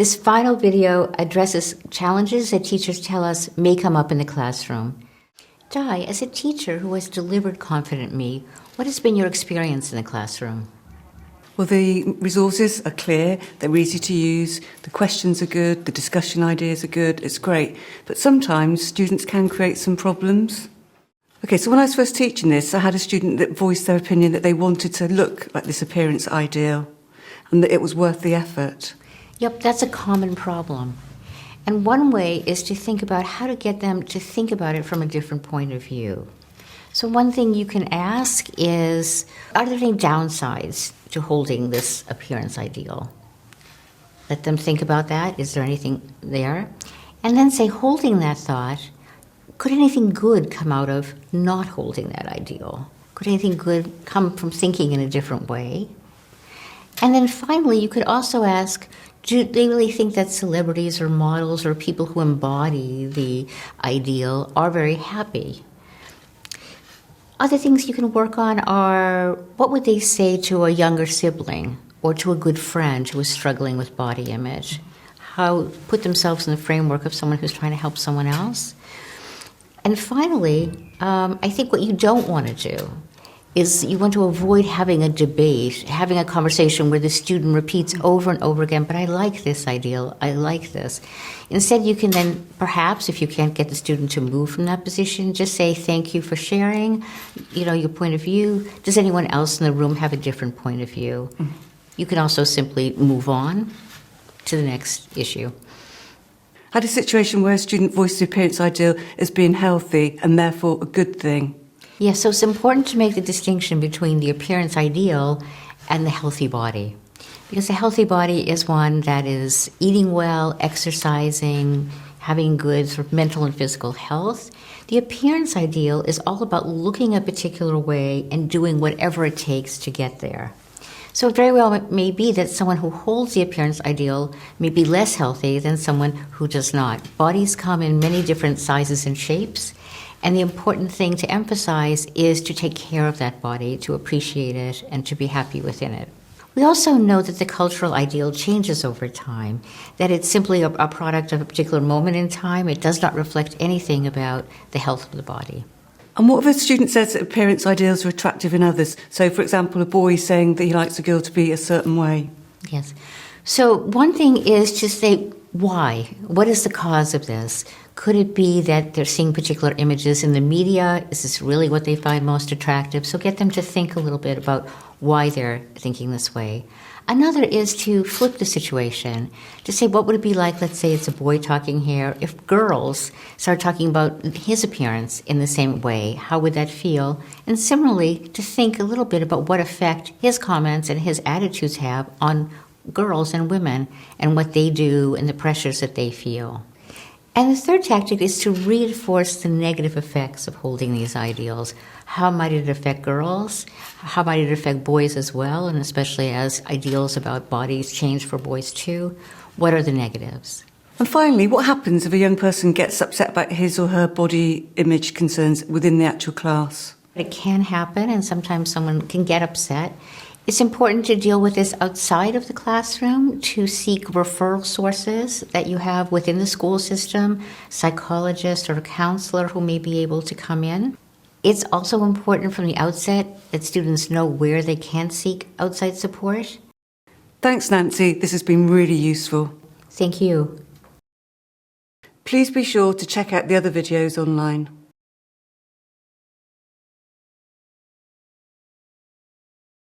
This final video addresses challenges that teachers tell us may come up in the classroom. Di, as a teacher who has delivered Confident Me, what has been your experience in the classroom? Well, the resources are clear, they're easy to use, the questions are good, the discussion ideas are good, it's great. But sometimes students can create some problems. Okay, so when I was first teaching this, I had a student that voiced their opinion that they wanted to look like this appearance ideal and that it was worth the effort. Yep, that's a common problem. And one way is to think about how to get them to think about it from a different point of view. So one thing you can ask is, are there any downsides to holding this appearance ideal? Let them think about that. Is there anything there? And then say, holding that thought, could anything good come out of not holding that ideal? Could anything good come from thinking in a different way? And then finally, you could also ask, do they really think that celebrities or models or people who embody the ideal are very happy? Other things you can work on are, what would they say to a younger sibling or to a good friend who is struggling with body image? How put themselves in the framework of someone who's trying to help someone else? And finally, I think what you don't want to do is you want to avoid having a debate, having a conversation where the student repeats over and over again, but I like this ideal, I like this. Instead, you can then, perhaps, if you can't get the student to move from that position, just say, thank you for sharing, your point of view. Does anyone else in the room have a different point of view? Mm-hmm. You can also simply move on to the next issue. I had a situation where a student voiced the appearance ideal as being healthy and therefore a good thing. Yes, so it's important to make the distinction between the appearance ideal and the healthy body. Because a healthy body is one that is eating well, exercising, having good sort of mental and physical health. The appearance ideal is all about looking a particular way and doing whatever it takes to get there. So it very well may be that someone who holds the appearance ideal may be less healthy than someone who does not. Bodies come in many different sizes and shapes. And the important thing to emphasize is to take care of that body, to appreciate it, and to be happy within it. We also know that the cultural ideal changes over time, that it's simply a product of a particular moment in time. It does not reflect anything about the health of the body. And what if a student says that appearance ideals are attractive in others? So, for example, a boy saying that he likes a girl to be a certain way. Yes. So one thing is to say, why? What is the cause of this? Could it be that they're seeing particular images in the media? Is this really what they find most attractive? So get them to think a little bit about why they're thinking this way. Another is to flip the situation, to say, what would it be like, let's say it's a boy talking here, if girls start talking about his appearance in the same way, how would that feel? And similarly, to think a little bit about what effect his comments and his attitudes have on girls and women and what they do and the pressures that they feel. And the third tactic is to reinforce the negative effects of holding these ideals. How might it affect girls? How might it affect boys as well, and especially as ideals about bodies change for boys too? What are the negatives? And finally, what happens if a young person gets upset about his or her body image concerns within the actual class? It can happen, and sometimes someone can get upset. It's important to deal with this outside of the classroom, to seek referral sources that you have within the school system, psychologist or a counselor who may be able to come in. It's also important from the outset that students know where they can seek outside support. Thanks, Nancy. This has been really useful. Thank you. Please be sure to check out the other videos online.